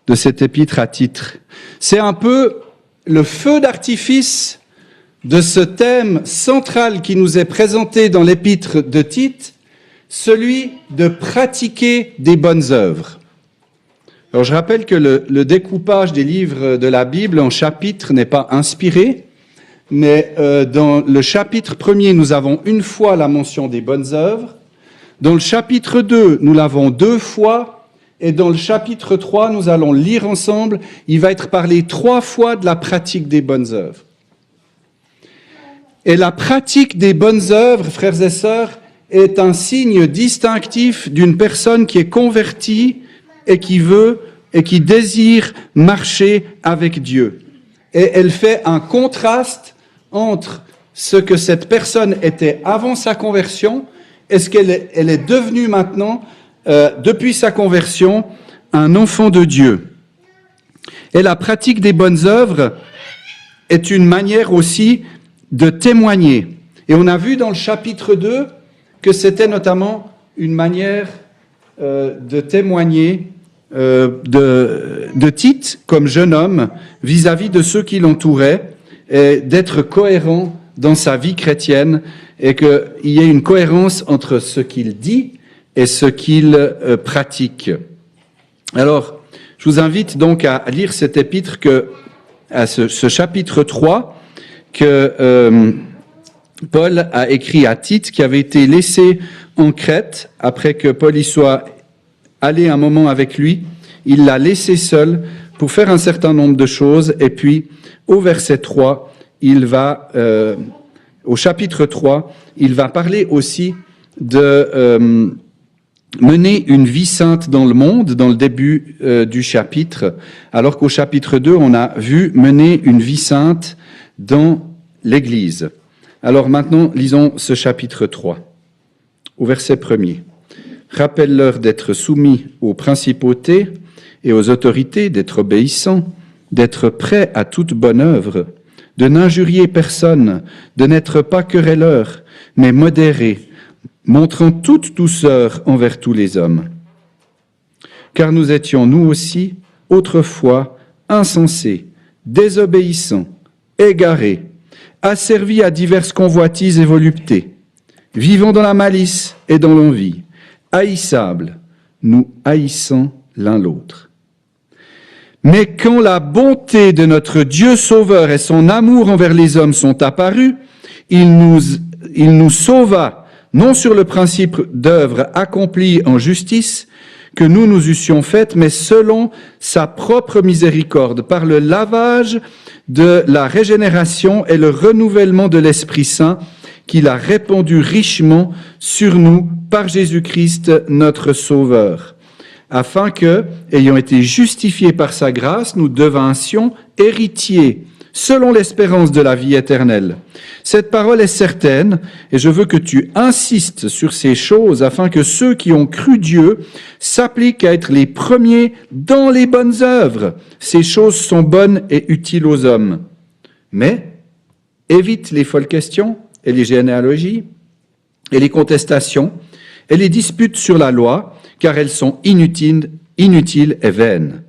de cette épître à Tite. C'est un peu le feu d'artifice de ce thème central qui nous est présenté dans l'épître de Tite, celui de pratiquer des bonnes œuvres. Alors je rappelle que le découpage des livres de la Bible en chapitres n'est pas inspiré, mais dans le chapitre 1er, nous avons une fois la mention des bonnes œuvres. Dans le chapitre 2, nous l'avons 2 fois. Et dans le chapitre 3, nous allons lire ensemble. Il va être parlé 3 fois de la pratique des bonnes œuvres. Et la pratique des bonnes œuvres, frères et sœurs, est un signe distinctif d'une personne qui est convertie et qui veut et qui désire marcher avec Dieu. Et elle fait un contraste entre ce que cette personne était avant sa conversion et ce qu'elle est devenue maintenant, depuis sa conversion, un enfant de Dieu. Et la pratique des bonnes œuvres est une manière aussi de témoigner. Et on a vu dans le chapitre 2 que c'était notamment une manière de témoigner de Tite comme jeune homme vis-à-vis de ceux qui l'entouraient, et d'être cohérent dans sa vie chrétienne et qu'il y ait une cohérence entre ce qu'il dit et ce qu'il pratique. Alors, je vous invite donc à lire cet épître, à ce chapitre 3 que Paul a écrit à Tite, qui avait été laissé en Crète après que Paul y soit allé un moment avec lui. Il l'a laissé seul pour faire un certain nombre de choses, et puis au verset 3, au chapitre 3, il va parler aussi de mener une vie sainte dans le monde, dans le début du chapitre, alors qu'au chapitre 2, on a vu mener une vie sainte dans l'Église. Alors maintenant, lisons ce chapitre 3, au verset 1er. « Rappelle-leur d'être soumis aux principautés et aux autorités, d'être obéissants, d'être prêts à toute bonne œuvre, de n'injurier personne, de n'être pas querelleurs, mais modérés, montrant toute douceur envers tous les hommes. Car nous étions, nous aussi, autrefois, insensés, désobéissants, égarés, asservis à diverses convoitises et voluptés, vivant dans la malice et dans l'envie, haïssables, nous haïssant l'un l'autre. Mais quand la bonté de notre Dieu Sauveur et son amour envers les hommes sont apparus, il nous sauva, non sur le principe d'œuvre accomplie en justice que nous eussions faites, mais selon sa propre miséricorde, par le lavage de la régénération et le renouvellement de l'Esprit Saint qu'il a répandu richement sur nous par Jésus-Christ notre Sauveur, afin que, ayant été justifiés par sa grâce, nous devinssions héritiers, selon l'espérance de la vie éternelle. Cette parole est certaine, et je veux que tu insistes sur ces choses, afin que ceux qui ont cru Dieu s'appliquent à être les premiers dans les bonnes œuvres. Ces choses sont bonnes et utiles aux hommes. Mais évite les folles questions et les généalogies et les contestations et les disputes sur la loi, car elles sont inutiles et vaines.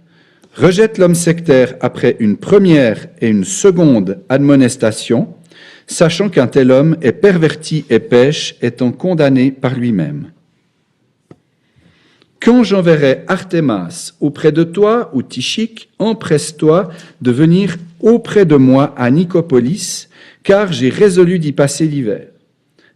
Rejette l'homme sectaire après une première et une seconde admonestation, sachant qu'un tel homme est perverti et pêche, étant condamné par lui-même. Quand j'enverrai Artémas auprès de toi, ou Tychique, empresse-toi de venir auprès de moi à Nicopolis, car j'ai résolu d'y passer l'hiver.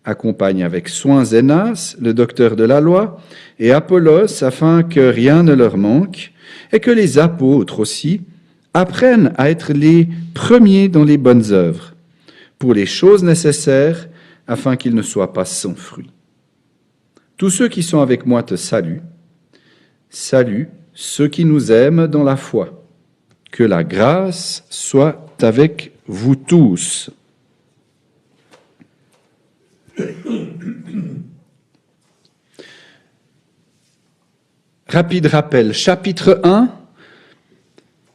Accompagne avec soin Zénas, le docteur de la loi, et Apollos, afin que rien ne leur manque, et que les apôtres aussi apprennent à être les premiers dans les bonnes œuvres, pour les choses nécessaires, afin qu'ils ne soient pas sans fruit. Tous ceux qui sont avec moi te saluent. Salut ceux qui nous aiment dans la foi. Que la grâce soit avec vous tous. Rapide rappel, chapitre 1,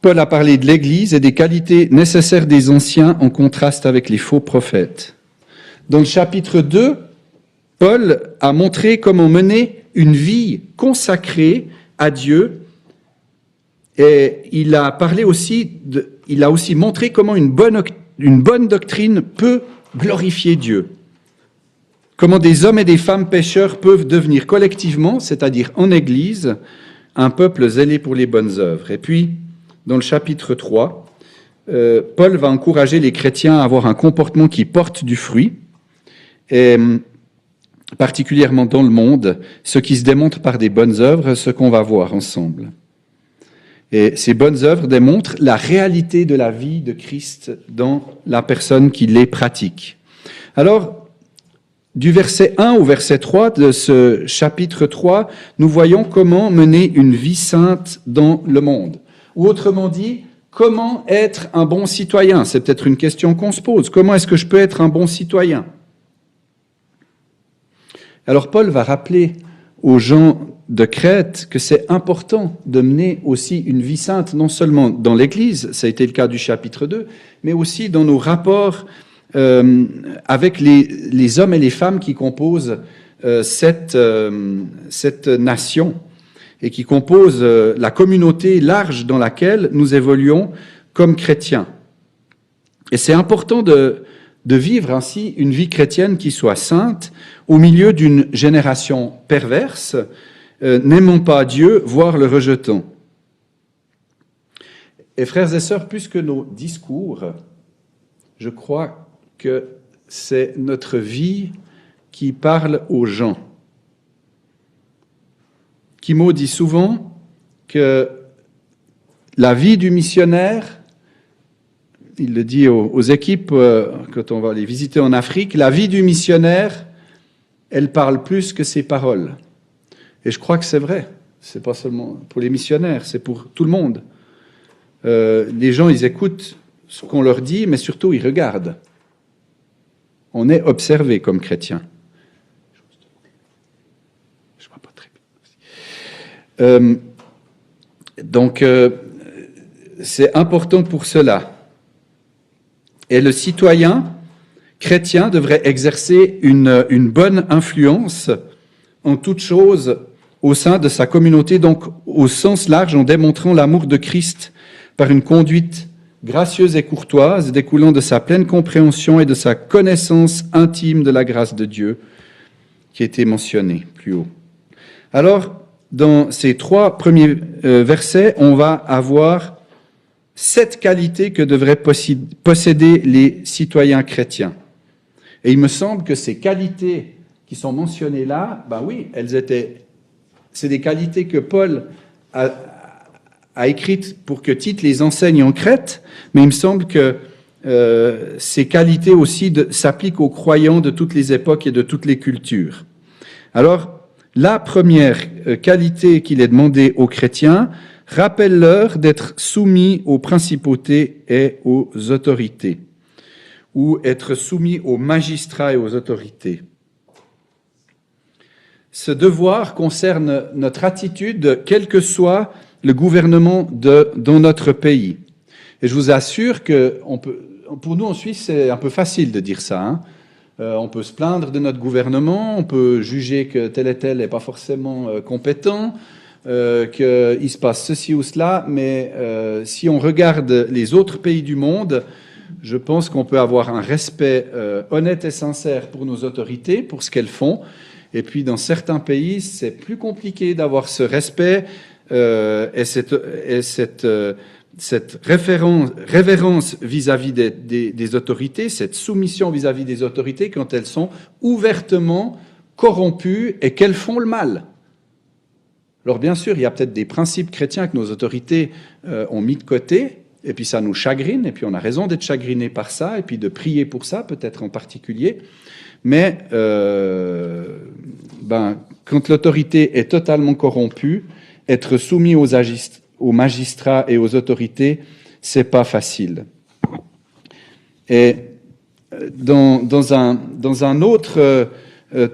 Paul a parlé de l'Église et des qualités nécessaires des anciens en contraste avec les faux prophètes. Dans le chapitre 2, Paul a montré comment mener une vie consacrée à Dieu Et il a parlé aussi, il a aussi montré comment une bonne doctrine peut glorifier Dieu. Comment des hommes et des femmes pécheurs peuvent devenir collectivement, c'est-à-dire en Église, un peuple zélé pour les bonnes œuvres. Et puis, dans le chapitre 3, Paul va encourager les chrétiens à avoir un comportement qui porte du fruit, et particulièrement dans le monde, ce qui se démontre par des bonnes œuvres, ce qu'on va voir ensemble. Et ces bonnes œuvres démontrent la réalité de la vie de Christ dans la personne qui les pratique. Alors, du verset 1 au verset 3 de ce chapitre 3, nous voyons comment mener une vie sainte dans le monde. Ou autrement dit, comment être un bon citoyen? C'est peut-être une question qu'on se pose. Comment est-ce que je peux être un bon citoyen? Alors Paul va rappeler aux gens de Crète que c'est important de mener aussi une vie sainte, non seulement dans l'Église, ça a été le cas du chapitre 2, mais aussi dans nos rapports avec les hommes et les femmes qui composent cette nation et qui composent la communauté large dans laquelle nous évoluons comme chrétiens. Et c'est important de vivre ainsi une vie chrétienne qui soit sainte au milieu d'une génération perverse, n'aimant pas Dieu, voire le rejetant. Et frères et sœurs, plus que nos discours, je crois que c'est notre vie qui parle aux gens. Kimo dit souvent que la vie du missionnaire, il le dit aux équipes quand on va les visiter en Afrique, la vie du missionnaire, elle parle plus que ses paroles. Et je crois que c'est vrai. C'est pas seulement pour les missionnaires, c'est pour tout le monde. Les gens, ils écoutent ce qu'on leur dit, mais surtout, ils regardent. On est observé comme chrétien. Je vois pas très bien. Donc, c'est important pour cela. Et le citoyen chrétien devrait exercer une bonne influence en toute chose au sein de sa communauté, donc au sens large, en démontrant l'amour de Christ par une conduite gracieuse et courtoise, découlant de sa pleine compréhension et de sa connaissance intime de la grâce de Dieu, qui a été mentionnée plus haut. Alors, dans ces 3 premiers versets, on va avoir 7 qualités que devraient posséder les citoyens chrétiens. Et il me semble que ces qualités qui sont mentionnées là, ben oui, c'est des qualités que Paul a écrites pour que Tite les enseigne en Crète, mais il me semble que ces qualités aussi s'appliquent aux croyants de toutes les époques et de toutes les cultures. Alors, la première qualité qu'il est demandé aux chrétiens, rappelle-leur d'être soumis aux principautés et aux autorités, ou être soumis aux magistrats et aux autorités. Ce devoir concerne notre attitude, quel que soit le gouvernement dans notre pays. Et je vous assure que pour nous en Suisse, c'est un peu facile de dire ça. Hein. On peut se plaindre de notre gouvernement, on peut juger que tel et tel n'est pas forcément compétent, qu'il se passe ceci ou cela, mais si on regarde les autres pays du monde, je pense qu'on peut avoir un respect honnête et sincère pour nos autorités, pour ce qu'elles font. Et puis dans certains pays, c'est plus compliqué d'avoir ce respect et cette révérence vis-à-vis des autorités, cette soumission vis-à-vis des autorités quand elles sont ouvertement corrompues et qu'elles font le mal. Alors bien sûr, il y a peut-être des principes chrétiens que nos autorités ont mis de côté, et puis ça nous chagrine, et puis on a raison d'être chagriné par ça, et puis de prier pour ça, peut-être en particulier. Mais quand l'autorité est totalement corrompue, être soumis aux magistrats et aux autorités, c'est pas facile. Et dans un autre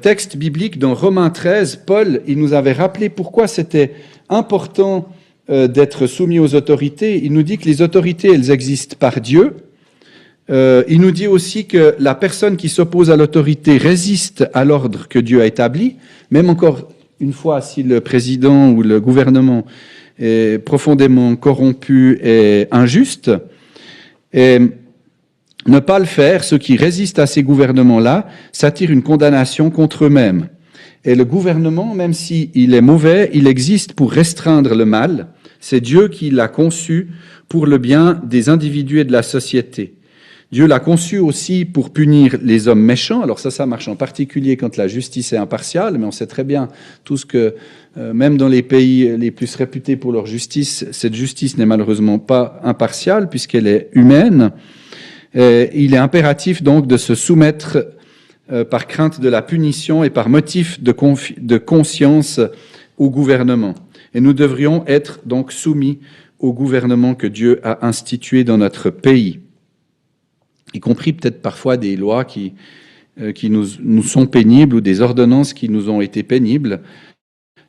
texte biblique, dans Romains 13, Paul, il nous avait rappelé pourquoi c'était important d'être soumis aux autorités. Il nous dit que les autorités, elles existent par Dieu. Il nous dit aussi que la personne qui s'oppose à l'autorité résiste à l'ordre que Dieu a établi, même encore une fois si le président ou le gouvernement est profondément corrompu et injuste. Et ne pas le faire, ceux qui résistent à ces gouvernements-là, s'attirent une condamnation contre eux-mêmes. Et le gouvernement, même s'il est mauvais, il existe pour restreindre le mal. C'est Dieu qui l'a conçu pour le bien des individus et de la société. Dieu l'a conçu aussi pour punir les hommes méchants. Alors ça marche en particulier quand la justice est impartiale, mais on sait très bien tous que, même dans les pays les plus réputés pour leur justice, cette justice n'est malheureusement pas impartiale puisqu'elle est humaine. Il est impératif donc de se soumettre par crainte de la punition et par motif de conscience au gouvernement. Et nous devrions être donc soumis au gouvernement que Dieu a institué dans notre pays, y compris peut-être parfois des lois qui nous sont pénibles ou des ordonnances qui nous ont été pénibles.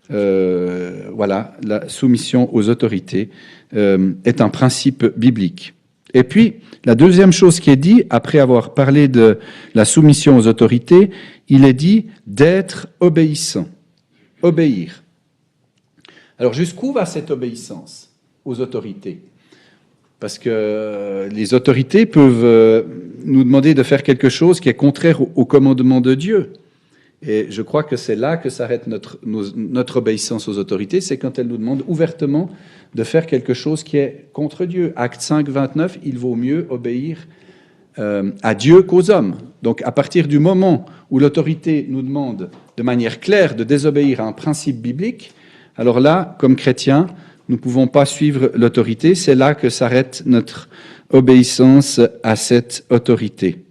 Voilà, la soumission aux autorités est un principe biblique. Et puis, la deuxième chose qui est dit, après avoir parlé de la soumission aux autorités, il est dit d'être obéissant, obéir. Alors, jusqu'où va cette obéissance aux autorités ? Parce que les autorités peuvent nous demander de faire quelque chose qui est contraire au commandement de Dieu. Et je crois que c'est là que s'arrête notre obéissance aux autorités, c'est quand elles nous demandent ouvertement de faire quelque chose qui est contre Dieu. Acte 5, 29, il vaut mieux obéir à Dieu qu'aux hommes. Donc à partir du moment où l'autorité nous demande de manière claire de désobéir à un principe biblique, alors là, comme chrétiens, nous ne pouvons pas suivre l'autorité. C'est là que s'arrête notre obéissance à cette autorité.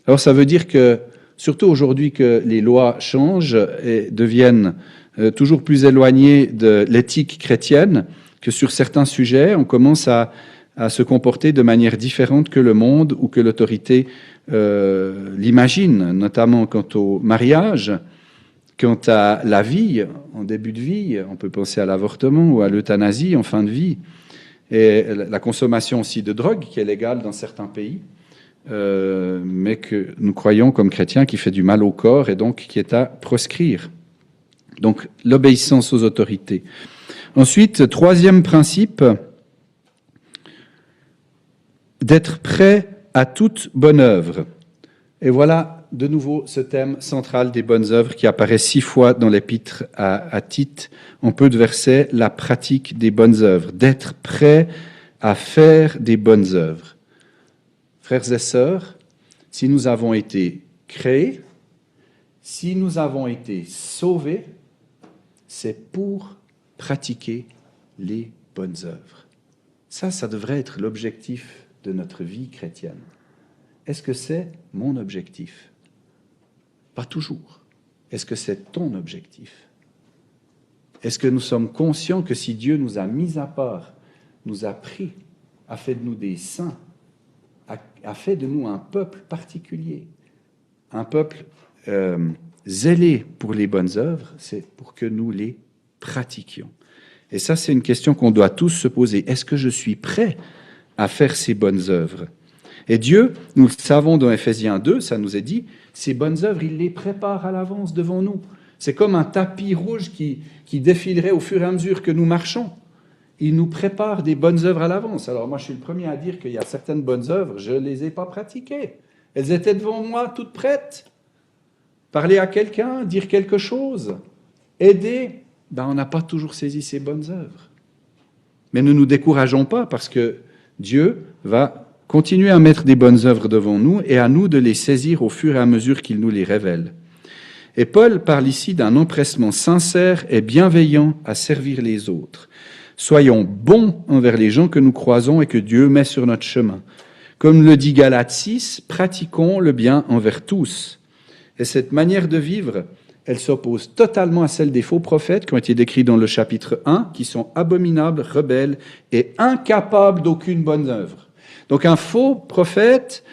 Alors ça veut dire que, surtout aujourd'hui que les lois changent et deviennent toujours plus éloignées de l'éthique chrétienne, que sur certains sujets, on commence à se comporter de manière différente que le monde ou que l'autorité l'imagine, notamment quant au mariage, quant à la vie, en début de vie, on peut penser à l'avortement ou à l'euthanasie en fin de vie, et la consommation aussi de drogue qui est légale dans certains pays, mais que nous croyons comme chrétiens qui fait du mal au corps et donc qui est à proscrire. Donc l'obéissance aux autorités. Ensuite, troisième principe, d'être prêt à toute bonne œuvre. Et voilà de nouveau ce thème central des bonnes œuvres qui apparaît 6 fois dans l'épître à Tite, en peu de versets, la pratique des bonnes œuvres, d'être prêt à faire des bonnes œuvres. Frères et sœurs, si nous avons été créés, si nous avons été sauvés, c'est pour pratiquer les bonnes œuvres. Ça devrait être l'objectif de notre vie chrétienne. Est-ce que c'est mon objectif ? Pas toujours. Est-ce que c'est ton objectif ? Est-ce que nous sommes conscients que si Dieu nous a mis à part, nous a pris, a fait de nous des saints, a fait de nous un peuple particulier, un peuple zélé pour les bonnes œuvres, c'est pour que nous les pratiquions. Et ça, c'est une question qu'on doit tous se poser. Est-ce que je suis prêt à faire ces bonnes œuvres ? Et Dieu, nous le savons dans Éphésiens 2, ça nous est dit, ces bonnes œuvres, il les prépare à l'avance devant nous. C'est comme un tapis rouge qui défilerait au fur et à mesure que nous marchons. Il nous prépare des bonnes œuvres à l'avance. Alors moi, je suis le premier à dire qu'il y a certaines bonnes œuvres, je ne les ai pas pratiquées. Elles étaient devant moi, toutes prêtes. Parler à quelqu'un, dire quelque chose, aider, on n'a pas toujours saisi ces bonnes œuvres. Mais ne nous décourageons pas parce que Dieu va continuer à mettre des bonnes œuvres devant nous et à nous de les saisir au fur et à mesure qu'il nous les révèle. Et Paul parle ici d'un empressement sincère et bienveillant à servir les autres. Soyons bons envers les gens que nous croisons et que Dieu met sur notre chemin. Comme le dit Galates 6, pratiquons le bien envers tous. Et cette manière de vivre, elle s'oppose totalement à celle des faux prophètes qui ont été décrits dans le chapitre 1, qui sont abominables, rebelles et incapables d'aucune bonne œuvre. Donc un faux prophète,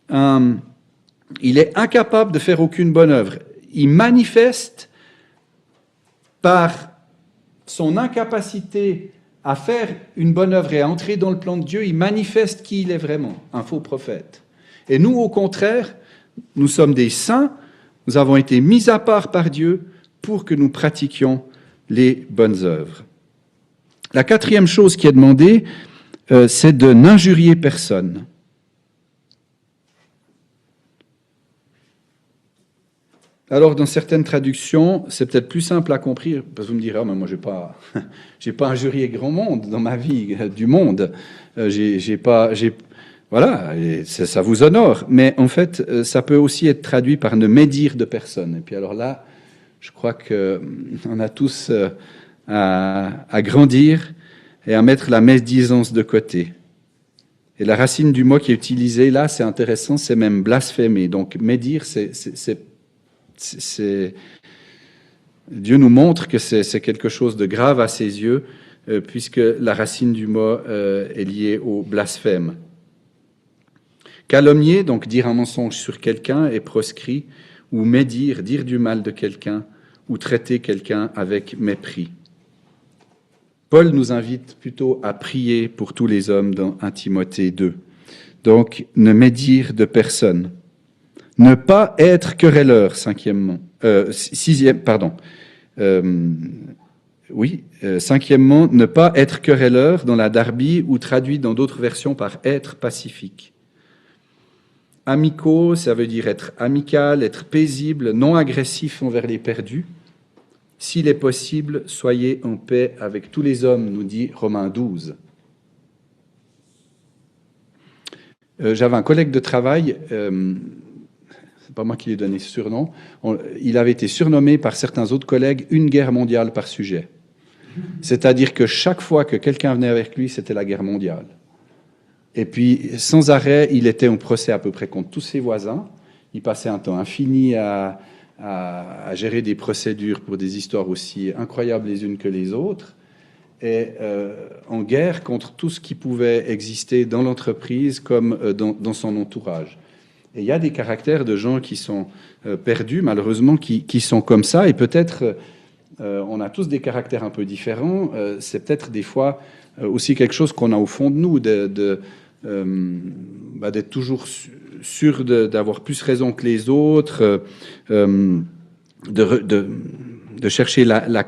il est incapable de faire aucune bonne œuvre. Il manifeste par son incapacité à faire une bonne œuvre et à entrer dans le plan de Dieu, il manifeste qui il est vraiment, un faux prophète. Et nous, au contraire, nous sommes des saints, nous avons été mis à part par Dieu pour que nous pratiquions les bonnes œuvres. La quatrième chose qui est demandée, c'est de n'injurier personne. Alors, dans certaines traductions, c'est peut-être plus simple à comprendre, parce que vous me direz, oh, mais moi, j'ai pas injurié grand monde dans ma vie du monde. Voilà, et ça vous honore. Mais en fait, ça peut aussi être traduit par ne médire de personne. Et puis alors là, je crois qu'on a tous à grandir et à mettre la médisance de côté. Et la racine du mot qui est utilisée là, c'est intéressant, c'est même blasphémer. Donc, médire, Dieu nous montre que c'est quelque chose de grave à ses yeux, puisque la racine du mot est liée au blasphème. Calomnier, donc dire un mensonge sur quelqu'un, est proscrit, ou médire, dire du mal de quelqu'un, ou traiter quelqu'un avec mépris. Paul nous invite plutôt à prier pour tous les hommes dans 1 Timothée 2. Donc, ne médire de personne. Ne pas être querelleur, cinquièmement. Cinquièmement, ne pas être querelleur dans la Darby ou traduit dans d'autres versions par être pacifique. Amicaux, ça veut dire être amical, être paisible, non agressif envers les perdus. S'il est possible, soyez en paix avec tous les hommes, nous dit Romains 12. J'avais un collègue de travail, c'est pas moi qui lui ai donné ce surnom, il avait été surnommé par certains autres collègues une guerre mondiale par sujet. C'est-à-dire que chaque fois que quelqu'un venait avec lui, c'était la guerre mondiale. Et puis, sans arrêt, il était en procès à peu près contre tous ses voisins. Il passait un temps infini à gérer des procédures pour des histoires aussi incroyables les unes que les autres, et en guerre contre tout ce qui pouvait exister dans l'entreprise comme dans son entourage. Et il y a des caractères de gens qui sont perdus, malheureusement, qui sont comme ça, et peut-être on a tous des caractères un peu différents, c'est peut-être des fois aussi quelque chose qu'on a au fond de nous, d'être toujours sûr d'avoir plus raison que les autres, de chercher la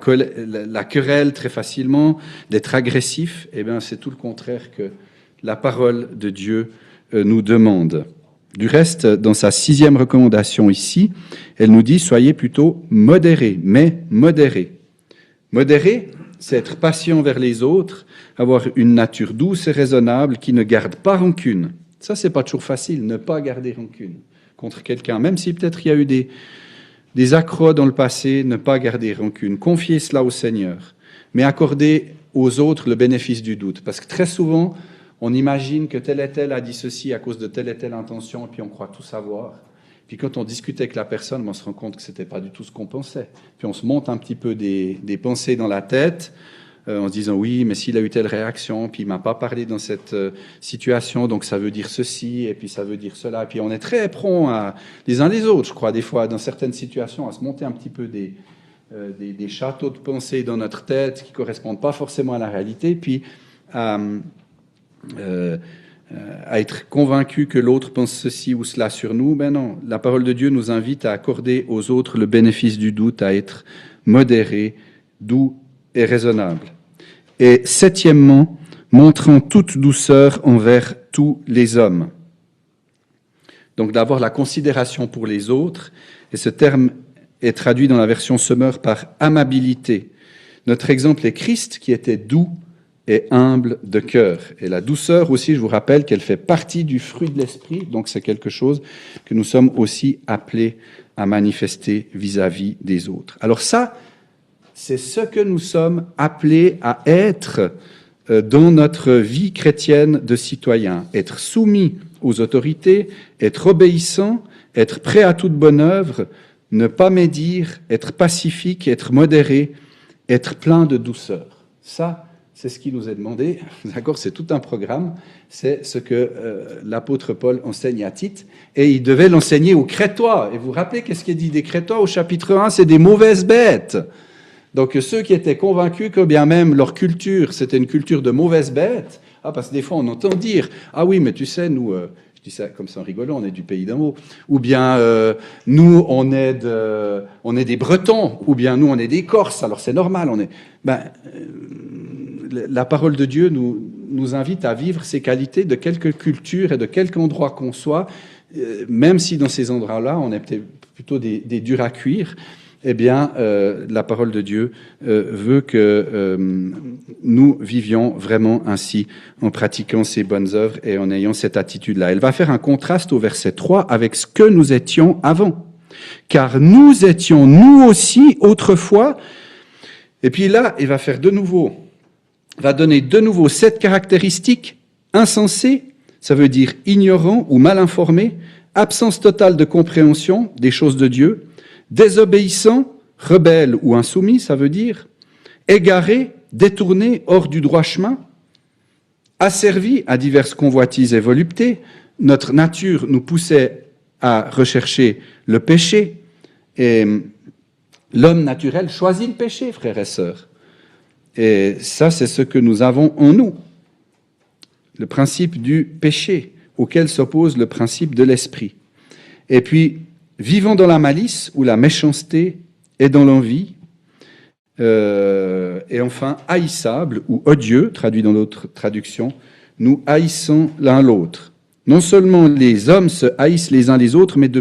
querelle très facilement, d'être agressif. Eh bien, c'est tout le contraire que la parole de Dieu nous demande. Du reste, dans sa 6e recommandation ici, elle nous dit « Soyez plutôt modérés », mais modérés. Modérés, c'est être patient vers les autres, avoir une nature douce et raisonnable qui ne garde pas rancune. Ça, c'est pas toujours facile, ne pas garder rancune contre quelqu'un, même si peut-être il y a eu des accrocs dans le passé, ne pas garder rancune. Confier cela au Seigneur, mais accorder aux autres le bénéfice du doute. Parce que très souvent, on imagine que tel et tel a dit ceci à cause de telle et telle intention, et puis on croit tout savoir. Puis quand on discute avec la personne, on se rend compte que ce n'était pas du tout ce qu'on pensait. Puis on se monte un petit peu des pensées dans la tête, en se disant oui, mais s'il a eu telle réaction, puis il m'a pas parlé dans cette situation, donc ça veut dire ceci, et puis ça veut dire cela. Et puis on est très prompt les uns les autres, je crois, des fois, dans certaines situations, à se monter un petit peu des châteaux de pensée dans notre tête qui correspondent pas forcément à la réalité, puis à être convaincu que l'autre pense ceci ou cela sur nous. Ben non, la parole de Dieu nous invite à accorder aux autres le bénéfice du doute, à être modéré, doux et raisonnable. Et septièmement, montrant toute douceur envers tous les hommes. Donc d'avoir la considération pour les autres, et ce terme est traduit dans la version Sommer par amabilité. Notre exemple est Christ qui était doux et humble de cœur. Et la douceur aussi, je vous rappelle qu'elle fait partie du fruit de l'esprit, donc c'est quelque chose que nous sommes aussi appelés à manifester vis-à-vis des autres. Alors ça, c'est ce que nous sommes appelés à être dans notre vie chrétienne de citoyen. Être soumis aux autorités, être obéissant, être prêt à toute bonne œuvre, ne pas médire, être pacifique, être modéré, être plein de douceur. Ça, c'est ce qui nous est demandé. D'accord, c'est tout un programme. C'est ce que l'apôtre Paul enseigne à Tite. Et il devait l'enseigner aux Crétois. Et vous vous rappelez qu'est-ce qu'il dit des Crétois au chapitre 1? C'est des mauvaises bêtes. Donc ceux qui étaient convaincus que bien même leur culture, c'était une culture de mauvaises bêtes, parce que des fois on entend dire « Ah oui, mais tu sais, nous, je dis ça comme ça en rigolant, on est du pays d'en haut, ou bien nous, on est des Bretons, ou bien nous, on est des Corses, alors c'est normal, la parole de Dieu nous invite à vivre ces qualités de quelque culture et de quelque endroit qu'on soit, même si dans ces endroits-là, on est peut-être plutôt des durs à cuire. Eh bien, la parole de Dieu veut que nous vivions vraiment ainsi, en pratiquant ces bonnes œuvres et en ayant cette attitude-là. Elle va faire un contraste au verset 3 avec ce que nous étions avant. Car nous étions, nous aussi, autrefois. Et puis là, il va faire va donner de nouveau 7 caractéristiques. Insensés, ça veut dire ignorant ou mal informé, absence totale de compréhension des choses de Dieu, désobéissant, rebelle ou insoumis, ça veut dire égaré, détourné, hors du droit chemin, asservi à diverses convoitises et voluptés. Notre nature nous poussait à rechercher le péché, et l'homme naturel choisit le péché, frères et sœurs. Et ça, c'est ce que nous avons en nous, le principe du péché, auquel s'oppose le principe de l'esprit. Et puis, vivant dans la malice ou la méchanceté et dans l'envie, et enfin haïssable ou odieux, traduit dans d'autres traductions, nous haïssons l'un l'autre. Non seulement les hommes se haïssent les uns les autres, mais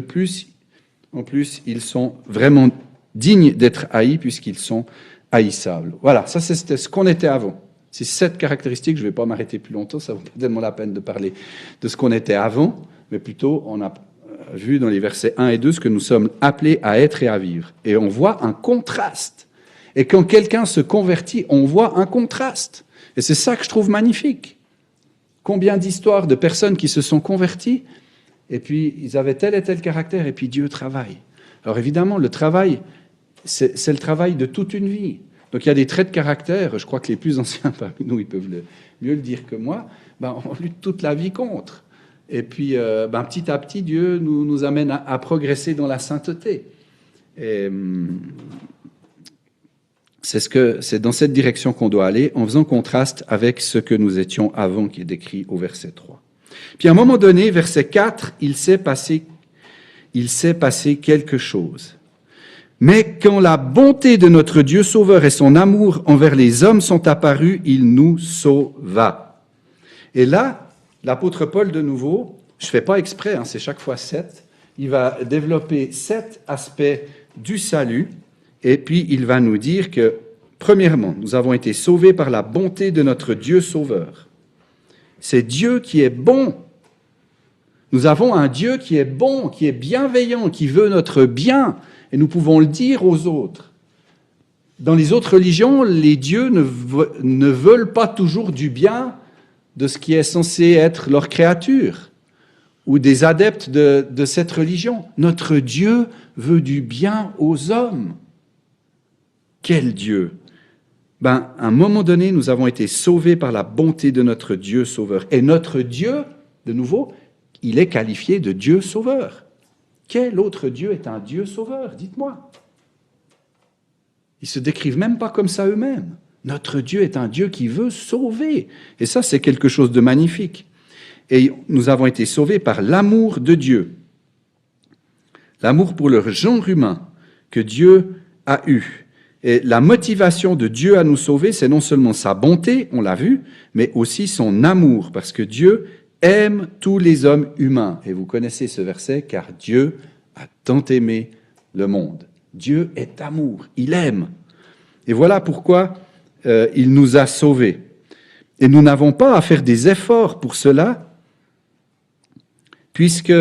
en plus, ils sont vraiment dignes d'être haïs puisqu'ils sont haïssables. Voilà, ça c'était ce qu'on était avant. Ces 7 caractéristiques, je ne vais pas m'arrêter plus longtemps, ça vaut pas tellement la peine de parler de ce qu'on était avant, mais plutôt on a vu dans les versets 1 et 2 ce que nous sommes appelés à être et à vivre. Et on voit un contraste. Et quand quelqu'un se convertit, on voit un contraste. Et c'est ça que je trouve magnifique. Combien d'histoires de personnes qui se sont converties, et puis ils avaient tel et tel caractère, et puis Dieu travaille. Alors évidemment, le travail, c'est le travail de toute une vie. Donc il y a des traits de caractère, je crois que les plus anciens parmi nous, ils peuvent mieux le dire que moi, on lutte toute la vie contre. Et puis petit à petit, Dieu nous amène à progresser dans la sainteté. Et c'est dans cette direction qu'on doit aller, en faisant contraste avec ce que nous étions avant, qui est décrit au verset 3. Puis à un moment donné, verset 4, il s'est passé quelque chose. Mais quand la bonté de notre Dieu Sauveur et son amour envers les hommes sont apparus, il nous sauva. Et là, l'apôtre Paul, de nouveau, je ne fais pas exprès, c'est chaque fois 7, il va développer 7 aspects du salut, et puis il va nous dire que, premièrement, nous avons été sauvés par la bonté de notre Dieu Sauveur. C'est Dieu qui est bon. Nous avons un Dieu qui est bon, qui est bienveillant, qui veut notre bien, et nous pouvons le dire aux autres. Dans les autres religions, les dieux ne veulent pas toujours du bien de ce qui est censé être leur créature, ou des adeptes de cette religion. Notre Dieu veut du bien aux hommes. Quel Dieu! À un moment donné, nous avons été sauvés par la bonté de notre Dieu Sauveur. Et notre Dieu, de nouveau, il est qualifié de Dieu Sauveur. Quel autre Dieu est un Dieu Sauveur? Dites-moi. Ils ne se décrivent même pas comme ça eux-mêmes. Notre Dieu est un Dieu qui veut sauver. Et ça, c'est quelque chose de magnifique. Et nous avons été sauvés par l'amour de Dieu. L'amour pour le genre humain que Dieu a eu. Et la motivation de Dieu à nous sauver, c'est non seulement sa bonté, on l'a vu, mais aussi son amour, parce que Dieu aime tous les hommes humains. Et vous connaissez ce verset, car Dieu a tant aimé le monde. Dieu est amour, il aime. Et voilà pourquoi il nous a sauvés. Et nous n'avons pas à faire des efforts pour cela, puisque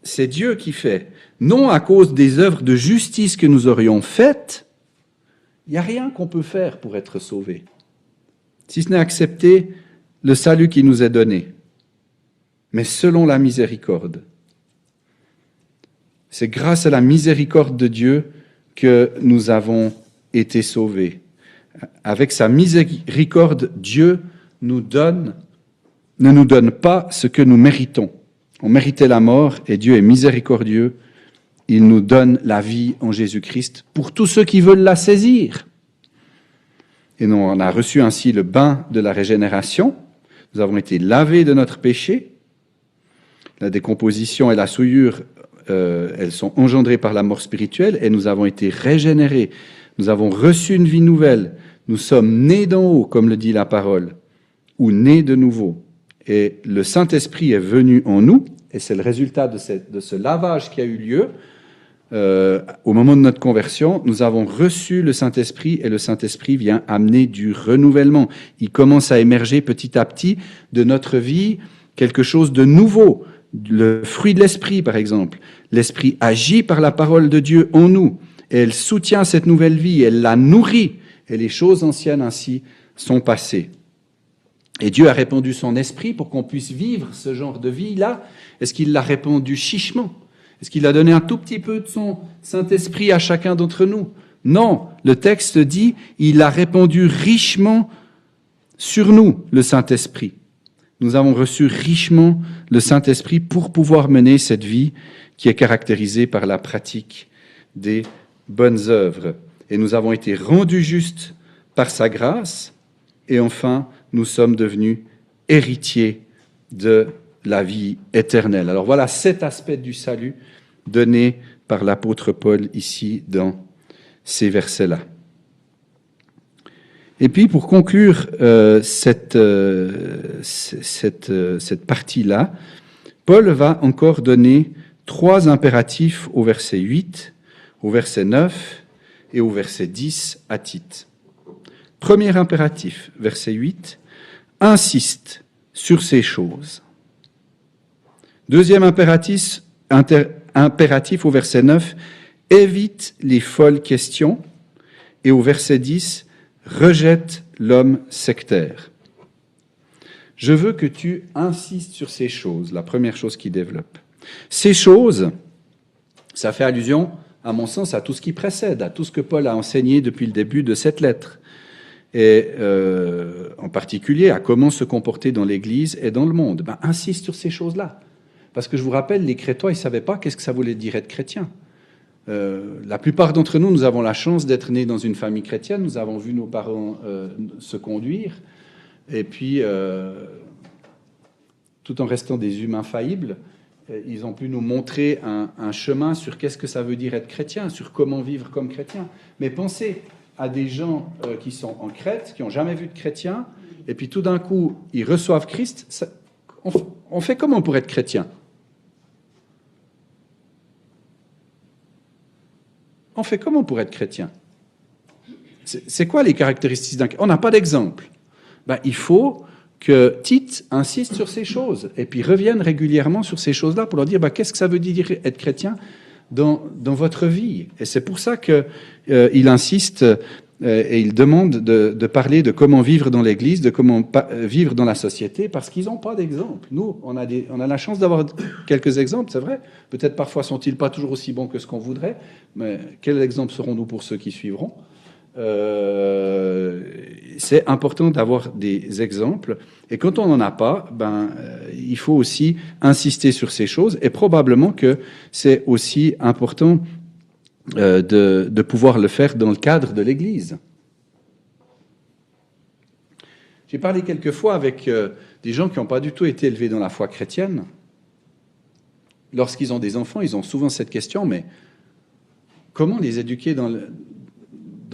c'est Dieu qui fait. Non à cause des œuvres de justice que nous aurions faites, il n'y a rien qu'on peut faire pour être sauvé, si ce n'est accepter le salut qui nous est donné, mais selon la miséricorde. C'est grâce à la miséricorde de Dieu que nous avons été sauvés. Avec sa miséricorde, Dieu ne nous donne pas ce que nous méritons. On méritait la mort et Dieu est miséricordieux. Il nous donne la vie en Jésus-Christ pour tous ceux qui veulent la saisir. Et nous, on a reçu ainsi le bain de la régénération. Nous avons été lavés de notre péché. La décomposition et la souillure, elles sont engendrées par la mort spirituelle et nous avons été régénérés. Nous avons reçu une vie nouvelle. Nous sommes nés d'en haut, comme le dit la parole, ou nés de nouveau. Et le Saint-Esprit est venu en nous, et c'est le résultat de ce lavage qui a eu lieu. Au moment de notre conversion, nous avons reçu le Saint-Esprit, et le Saint-Esprit vient amener du renouvellement. Il commence à émerger petit à petit de notre vie quelque chose de nouveau. Le fruit de l'Esprit, par exemple. L'Esprit agit par la parole de Dieu en nous, et elle soutient cette nouvelle vie, elle la nourrit, et les choses anciennes ainsi sont passées. Et Dieu a répandu son Esprit pour qu'on puisse vivre ce genre de vie-là. Est-ce qu'il l'a répandu chichement? Est-ce qu'il a donné un tout petit peu de son Saint-Esprit à chacun d'entre nous? Non, le texte dit, il a répandu richement sur nous, le Saint-Esprit. Nous avons reçu richement le Saint-Esprit pour pouvoir mener cette vie qui est caractérisée par la pratique des bonnes œuvres. Et nous avons été rendus justes par sa grâce, et enfin, nous sommes devenus héritiers de la vie éternelle. Alors voilà 7 aspects du salut donnés par l'apôtre Paul ici dans ces versets-là. Et puis pour conclure cette partie-là, Paul va encore donner 3 impératifs au verset 8, au verset 9 et au verset 10 à Tite. Premier impératif, verset 8, insiste sur ces choses. Deuxième impératif au verset 9, évite les folles questions. Et au verset 10, rejette l'homme sectaire. Je veux que tu insistes sur ces choses, la première chose qu'il développe. Ces choses, ça fait allusion, à mon sens, à tout ce qui précède, à tout ce que Paul a enseigné depuis le début de cette lettre. Et en particulier à comment se comporter dans l'Église et dans le monde. Insiste sur ces choses-là. Parce que je vous rappelle, les Crétois, ils ne savaient pas qu'est-ce que ça voulait dire être chrétien. La plupart d'entre nous, nous avons la chance d'être nés dans une famille chrétienne, nous avons vu nos parents se conduire, et puis, tout en restant des humains faillibles, ils ont pu nous montrer un chemin sur qu'est-ce que ça veut dire être chrétien, sur comment vivre comme chrétien. Mais pensez à des gens qui sont en Crète, qui n'ont jamais vu de chrétien, et puis tout d'un coup, ils reçoivent Christ. On fait comment pour être chrétien? On fait comment pour être chrétien? C'est quoi les caractéristiques d'un chrétien? On n'a pas d'exemple. Il faut que Tite insiste sur ces choses, et puis revienne régulièrement sur ces choses-là pour leur dire qu'est-ce que ça veut dire être chrétien dans votre vie. Et c'est pour ça qu'il insiste et il demande de parler de comment vivre dans l'Église, de comment vivre dans la société, parce qu'ils n'ont pas d'exemple. Nous, on a la chance d'avoir quelques exemples, c'est vrai. Peut-être parfois sont-ils pas toujours aussi bons que ce qu'on voudrait, mais quels exemples serons-nous pour ceux qui suivront? C'est important d'avoir des exemples. Et quand on n'en a pas, il faut aussi insister sur ces choses. Et probablement que c'est aussi important de pouvoir le faire dans le cadre de l'Église. J'ai parlé quelques fois avec des gens qui n'ont pas du tout été élevés dans la foi chrétienne. Lorsqu'ils ont des enfants, ils ont souvent cette question, mais comment les éduquer dans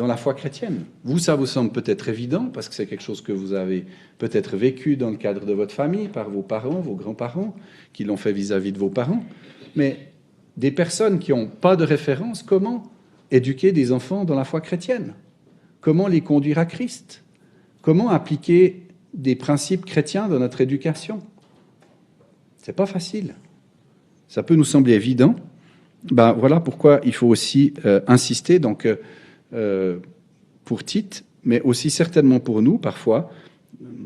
la foi chrétienne? Vous, ça vous semble peut-être évident, parce que c'est quelque chose que vous avez peut-être vécu dans le cadre de votre famille, par vos parents, vos grands-parents, qui l'ont fait vis-à-vis de vos parents. Mais des personnes qui n'ont pas de référence, comment éduquer des enfants dans la foi chrétienne? Comment les conduire à Christ? Comment appliquer des principes chrétiens dans notre éducation? C'est pas facile. Ça peut nous sembler évident. Voilà pourquoi il faut aussi insister. Donc, pour Tite, mais aussi certainement pour nous, parfois,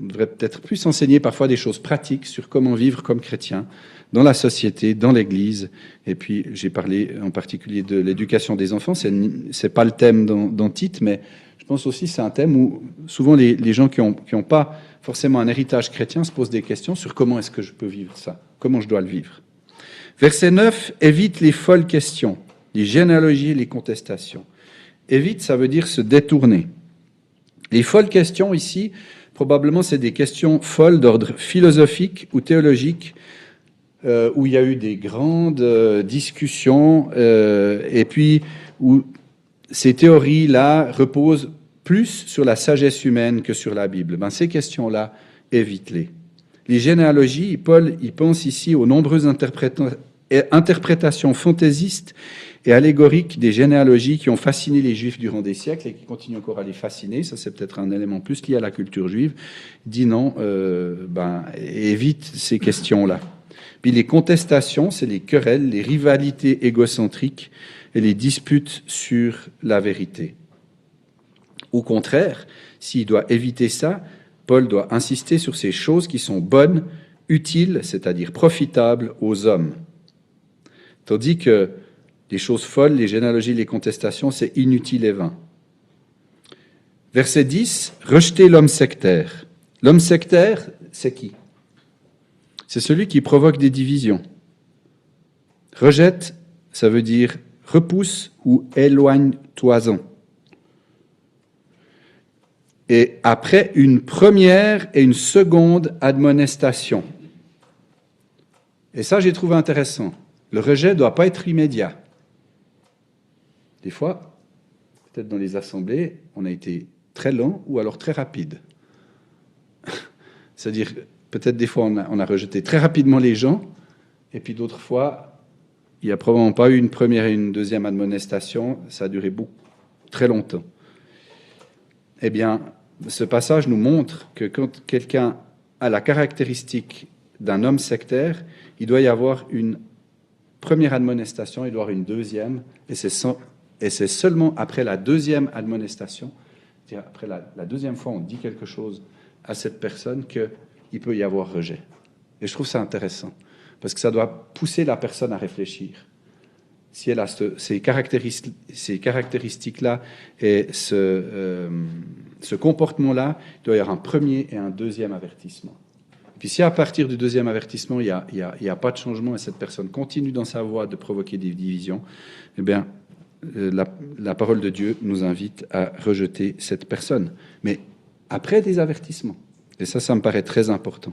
on devrait peut-être plus enseigner parfois des choses pratiques sur comment vivre comme chrétien dans la société, dans l'Église. Et puis, j'ai parlé en particulier de l'éducation des enfants. C'est pas le thème dans Tite, mais je pense aussi que c'est un thème où souvent les gens qui ont pas forcément un héritage chrétien se posent des questions sur comment est-ce que je peux vivre ça, comment je dois le vivre. Verset 9, évite les folles questions, les généalogies et les contestations. Évite, ça veut dire se détourner. Les folles questions ici, probablement c'est des questions folles d'ordre philosophique ou théologique, où il y a eu des grandes discussions, et puis où ces théories-là reposent plus sur la sagesse humaine que sur la Bible. Ben, ces questions-là, évite-les. Les généalogies, Paul y pense ici aux nombreuses interprétations fantaisistes et allégoriques des généalogies qui ont fasciné les Juifs durant des siècles et qui continuent encore à les fasciner. Ça, c'est peut-être un élément plus lié à la culture juive. Il dit non, évite ces questions-là. Puis les contestations, c'est les querelles, les rivalités égocentriques et les disputes sur la vérité. Au contraire, s'il doit éviter ça, Paul doit insister sur ces choses qui sont bonnes, utiles, c'est-à-dire profitables aux hommes. Tandis que les choses folles, les généalogies, les contestations, c'est inutile et vain. Verset 10, rejeter l'homme sectaire. L'homme sectaire, c'est qui? C'est celui qui provoque des divisions. Rejette, ça veut dire repousse ou éloigne-toi-en. Et après une première et une seconde admonestation. Et ça, j'ai trouvé intéressant. Le rejet ne doit pas être immédiat. Des fois, peut-être dans les assemblées, on a été très lent ou alors très rapide. C'est-à-dire, peut-être des fois, on a rejeté très rapidement les gens, et puis d'autres fois, il n'y a probablement pas eu une première et une deuxième admonestation, ça a duré très longtemps. Eh bien, ce passage nous montre que quand quelqu'un a la caractéristique d'un homme sectaire, il doit y avoir une première admonestation, il doit y avoir une deuxième, et c'est seulement après la deuxième admonestation, c'est-à-dire après la deuxième fois on dit quelque chose à cette personne qu'il peut y avoir rejet. Et je trouve ça intéressant, parce que ça doit pousser la personne à réfléchir. Si elle a ces caractéristiques-là et ce comportement-là, il doit y avoir un premier et un deuxième avertissement. Puis si à partir du deuxième avertissement, il n'y a pas de changement et cette personne continue dans sa voie de provoquer des divisions, eh bien, la parole de Dieu nous invite à rejeter cette personne. Mais après des avertissements. Et ça me paraît très important.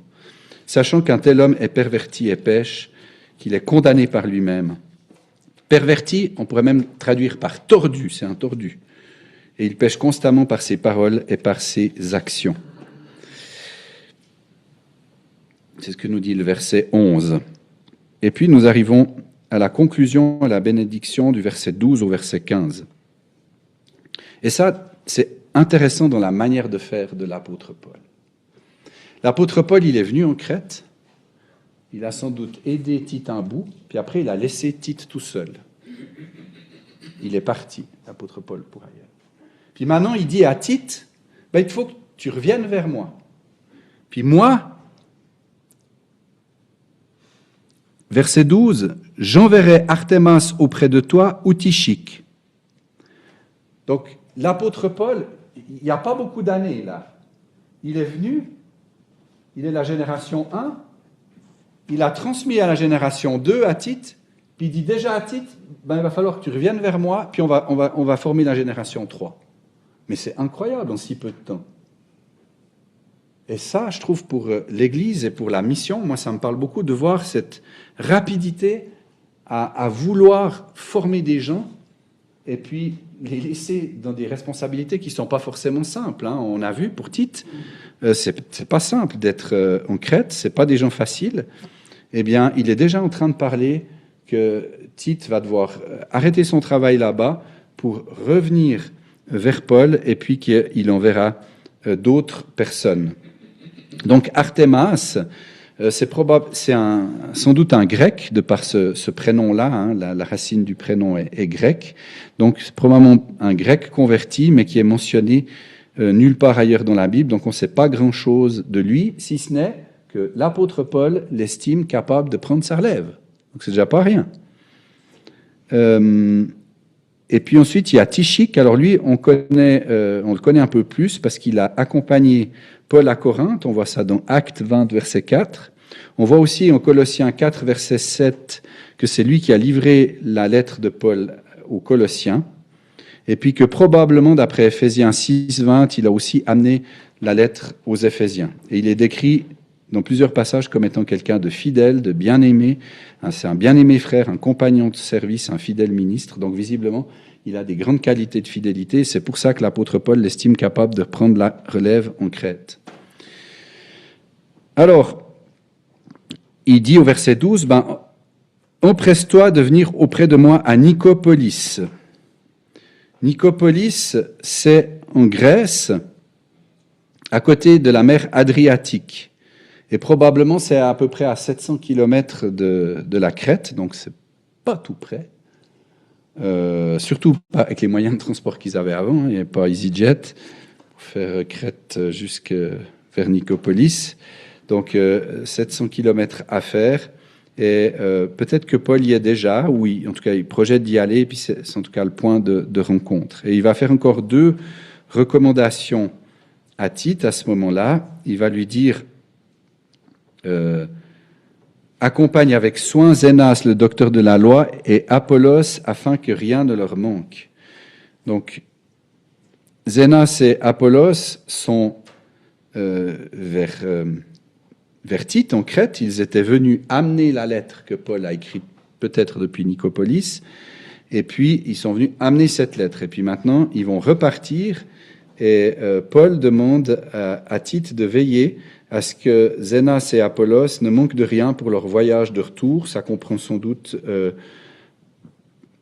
Sachant qu'un tel homme est perverti et pêche, qu'il est condamné par lui-même. Perverti, on pourrait même traduire par tordu, c'est un tordu. Et il pêche constamment par ses paroles et par ses actions. C'est ce que nous dit le verset 11. Et puis nous arrivons à la conclusion, à la bénédiction du verset 12 au verset 15. Et ça, c'est intéressant dans la manière de faire de l'apôtre Paul. L'apôtre Paul, il est venu en Crète, il a sans doute aidé Tite un bout, puis après il a laissé Tite tout seul. Il est parti, l'apôtre Paul, pour ailleurs. Puis maintenant, il dit à Tite, il faut que tu reviennes vers moi. Puis moi, verset 12, j'enverrai Artémas auprès de toi ou Tychik. Donc, l'apôtre Paul, il n'y a pas beaucoup d'années là. Il est venu, il est la génération 1, il a transmis à la génération 2 à Tite, puis il dit déjà à Tite, il va falloir que tu reviennes vers moi, puis on va former la génération 3. Mais c'est incroyable en si peu de temps. Et ça, je trouve, pour l'Église et pour la mission, moi, ça me parle beaucoup de voir cette rapidité à vouloir former des gens et puis les laisser dans des responsabilités qui ne sont pas forcément simples. Hein. On a vu pour Tite, c'est pas simple d'être en Crète, c'est pas des gens faciles. Eh bien, il est déjà en train de parler que Tite va devoir arrêter son travail là-bas pour revenir vers Paul et puis qu'il enverra d'autres personnes. Donc Artémas, c'est sans doute un grec, de par ce prénom-là, hein, la racine du prénom est grecque, donc c'est probablement un grec converti, mais qui est mentionné nulle part ailleurs dans la Bible, donc on ne sait pas grand-chose de lui, si ce n'est que l'apôtre Paul l'estime capable de prendre sa relève. Donc c'est déjà pas rien. Et puis ensuite, il y a Tychik. Alors lui, on le connaît un peu plus parce qu'il a accompagné Paul à Corinthe. On voit ça dans Actes 20, verset 4. On voit aussi en Colossiens 4, verset 7, que c'est lui qui a livré la lettre de Paul aux Colossiens. Et puis que probablement, d'après Éphésiens 6, 20, il a aussi amené la lettre aux Éphésiens. Et il est décrit dans plusieurs passages comme étant quelqu'un de fidèle, de bien-aimé. C'est un bien-aimé frère, un compagnon de service, un fidèle ministre. Donc visiblement, il a des grandes qualités de fidélité. C'est pour ça que l'apôtre Paul l'estime capable de prendre la relève en Crète. Alors, il dit au verset 12, empresse-toi de venir auprès de moi à Nicopolis. Nicopolis, c'est en Grèce, à côté de la mer Adriatique. Et probablement, c'est à peu près à 700 km de la Crète, donc c'est pas tout près. Surtout pas avec les moyens de transport qu'ils avaient avant. Il n'y avait pas EasyJet pour faire Crète jusque vers Nicopolis. Donc 700 km à faire. Et peut-être que Paul y est déjà, oui, en tout cas, il projette d'y aller, et puis c'est en tout cas le point de rencontre. Et il va faire encore 2 recommandations à Tite à ce moment-là. Il va lui dire accompagne avec soin Zénas, le docteur de la loi, et Apollos, afin que rien ne leur manque. Donc, Zénas et Apollos sont vers Tite, en Crète. Ils étaient venus amener la lettre que Paul a écrite peut-être depuis Nicopolis, et puis ils sont venus amener cette lettre. Et puis maintenant, ils vont repartir, et Paul demande à Tite de veiller à ce que Zénas et Apollos ne manquent de rien pour leur voyage de retour. Ça comprend sans doute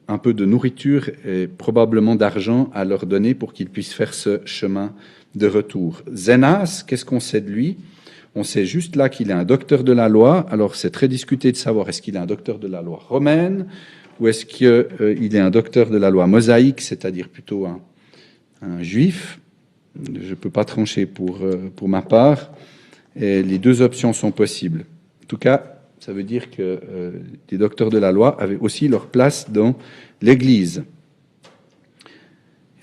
un peu de nourriture et probablement d'argent à leur donner pour qu'ils puissent faire ce chemin de retour. Zénas, qu'est-ce qu'on sait de lui? On sait juste là qu'il est un docteur de la loi. Alors c'est très discuté de savoir est-ce qu'il est un docteur de la loi romaine ou est-ce qu'il est un docteur de la loi mosaïque, c'est-à-dire plutôt un juif. Je ne peux pas trancher pour ma part. Et les 2 options sont possibles. En tout cas, ça veut dire que les docteurs de la loi avaient aussi leur place dans l'Église.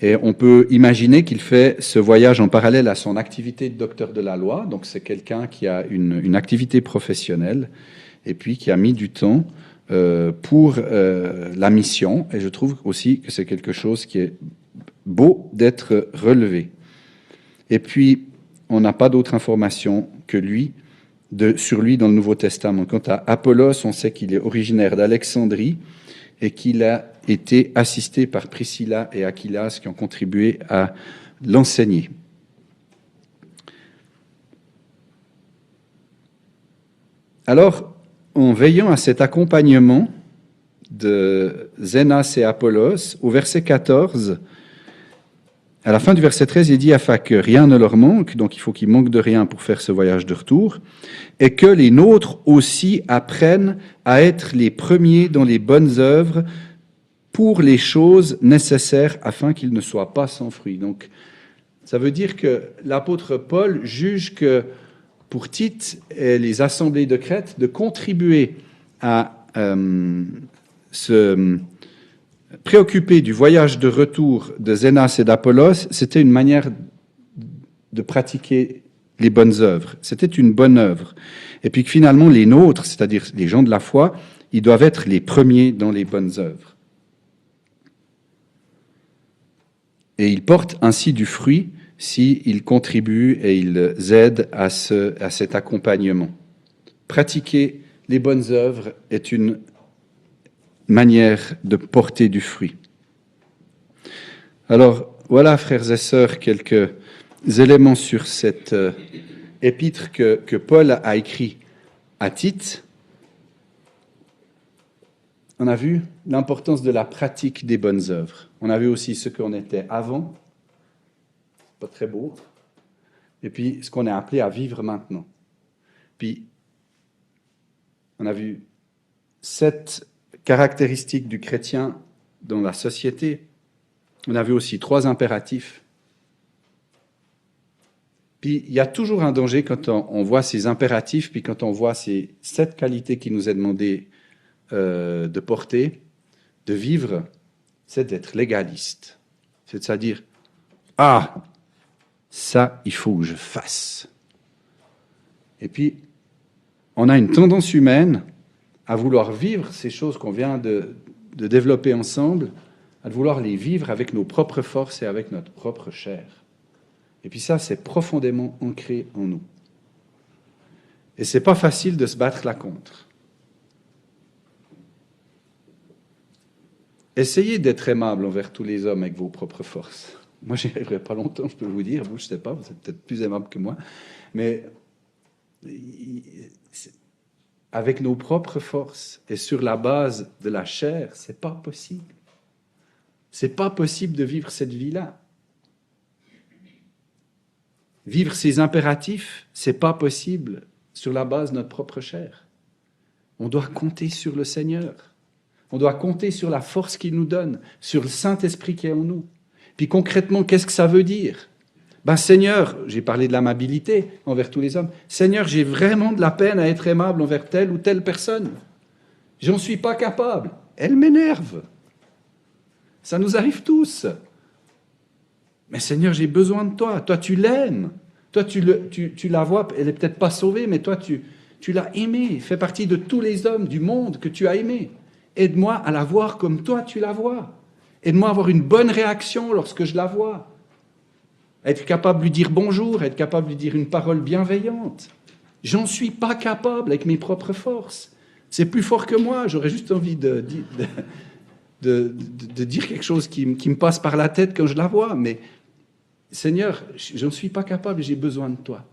Et on peut imaginer qu'il fait ce voyage en parallèle à son activité de docteur de la loi. Donc c'est quelqu'un qui a une activité professionnelle et puis qui a mis du temps pour la mission. Et je trouve aussi que c'est quelque chose qui est beau d'être relevé. Et puis, on n'a pas d'autre information que sur lui dans le Nouveau Testament. Quant à Apollos, on sait qu'il est originaire d'Alexandrie et qu'il a été assisté par Priscilla et Aquilas qui ont contribué à l'enseigner. Alors, en veillant à cet accompagnement de Zénas et Apollos, au verset 14, à la fin du verset 13, il dit afin que rien ne leur manque, donc il faut qu'ils manquent de rien pour faire ce voyage de retour, et que les nôtres aussi apprennent à être les premiers dans les bonnes œuvres pour les choses nécessaires afin qu'ils ne soient pas sans fruit. Donc, ça veut dire que l'apôtre Paul juge que pour Tite et les assemblées de Crète de contribuer à se préoccupé du voyage de retour de Zénas et d'Apollos, c'était une manière de pratiquer les bonnes œuvres. C'était une bonne œuvre. Et puis que finalement, les nôtres, c'est-à-dire les gens de la foi, ils doivent être les premiers dans les bonnes œuvres. Et ils portent ainsi du fruit s'ils contribuent et ils aident à cet accompagnement. Pratiquer les bonnes œuvres est une manière de porter du fruit. Alors, voilà, frères et sœurs, quelques éléments sur cette épître que Paul a écrit à Tite. On a vu l'importance de la pratique des bonnes œuvres. On a vu aussi ce qu'on était avant, pas très beau, et puis ce qu'on est appelé à vivre maintenant. Puis, on a vu 7 caractéristiques du chrétien dans la société. On a vu aussi 3 impératifs. Puis il y a toujours un danger quand on voit ces impératifs, puis quand on voit ces 7 qualités qui nous est demandé de porter, de vivre, c'est d'être légaliste. C'est-à-dire, ça, il faut que je fasse. Et puis, on a une tendance humaine à vouloir vivre ces choses qu'on vient de développer ensemble, à vouloir les vivre avec nos propres forces et avec notre propre chair. Et puis ça, c'est profondément ancré en nous. Et c'est pas facile de se battre là contre. Essayez d'être aimable envers tous les hommes avec vos propres forces. Moi, j'y arriverai pas longtemps, je peux vous dire. Vous, je sais pas, vous êtes peut-être plus aimable que moi. Mais avec nos propres forces et sur la base de la chair, c'est pas possible. C'est pas possible de vivre cette vie-là. Vivre ces impératifs, c'est pas possible sur la base de notre propre chair. On doit compter sur le Seigneur. On doit compter sur la force qu'il nous donne, sur le Saint-Esprit qui est en nous. Puis concrètement, qu'est-ce que ça veut dire? Seigneur, j'ai parlé de l'amabilité envers tous les hommes. Seigneur, j'ai vraiment de la peine à être aimable envers telle ou telle personne. J'en suis pas capable. Elle m'énerve. Ça nous arrive tous. Mais Seigneur, j'ai besoin de toi. Toi, tu l'aimes. Toi, tu la vois. Elle n'est peut-être pas sauvée, mais toi, tu l'as aimée. Elle fait partie de tous les hommes du monde que tu as aimés. Aide-moi à la voir comme toi, tu la vois. Aide-moi à avoir une bonne réaction lorsque je la vois. Être capable de lui dire bonjour, être capable de lui dire une parole bienveillante. J'en suis pas capable avec mes propres forces. C'est plus fort que moi. J'aurais juste envie de dire quelque chose qui me passe par la tête quand je la vois. Mais Seigneur, j'en suis pas capable et j'ai besoin de toi.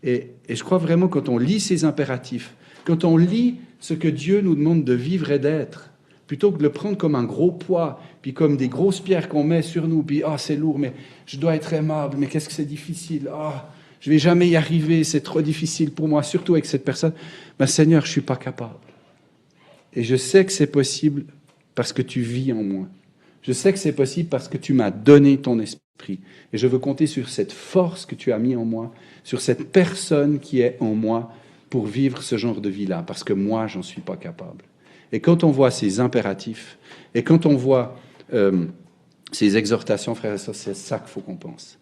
Et je crois vraiment quand on lit ces impératifs, quand on lit ce que Dieu nous demande de vivre et d'être, plutôt que de le prendre comme un gros poids, puis comme des grosses pierres qu'on met sur nous, puis c'est lourd, mais je dois être aimable, mais qu'est-ce que c'est difficile, je vais jamais y arriver, c'est trop difficile pour moi, surtout avec cette personne. Seigneur, je suis pas capable. Et je sais que c'est possible parce que tu vis en moi. Je sais que c'est possible parce que tu m'as donné ton esprit. Et je veux compter sur cette force que tu as mis en moi, sur cette personne qui est en moi pour vivre ce genre de vie-là, parce que moi, j'en suis pas capable. Et quand on voit ces impératifs, et quand on voit ces exhortations, frères et sœurs, c'est ça qu'il faut qu'on pense.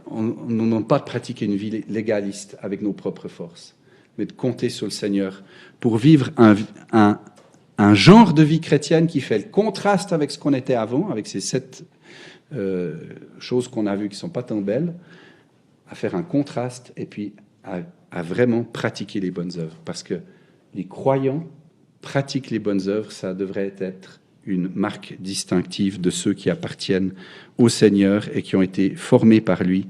On ne demande pas de pratiquer une vie légaliste avec nos propres forces, mais de compter sur le Seigneur pour vivre un genre de vie chrétienne qui fait le contraste avec ce qu'on était avant, avec ces 7 choses qu'on a vues qui ne sont pas tant belles, à faire un contraste et puis à vraiment pratiquer les bonnes œuvres. Parce que les croyants pratiquent les bonnes œuvres, ça devrait être une marque distinctive de ceux qui appartiennent au Seigneur et qui ont été formés par lui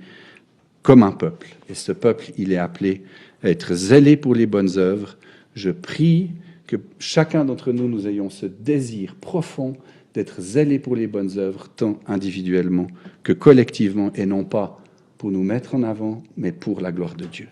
comme un peuple. Et ce peuple, il est appelé à être zélé pour les bonnes œuvres. Je prie que chacun d'entre nous, nous ayons ce désir profond d'être zélés pour les bonnes œuvres, tant individuellement que collectivement, et non pas pour nous mettre en avant, mais pour la gloire de Dieu.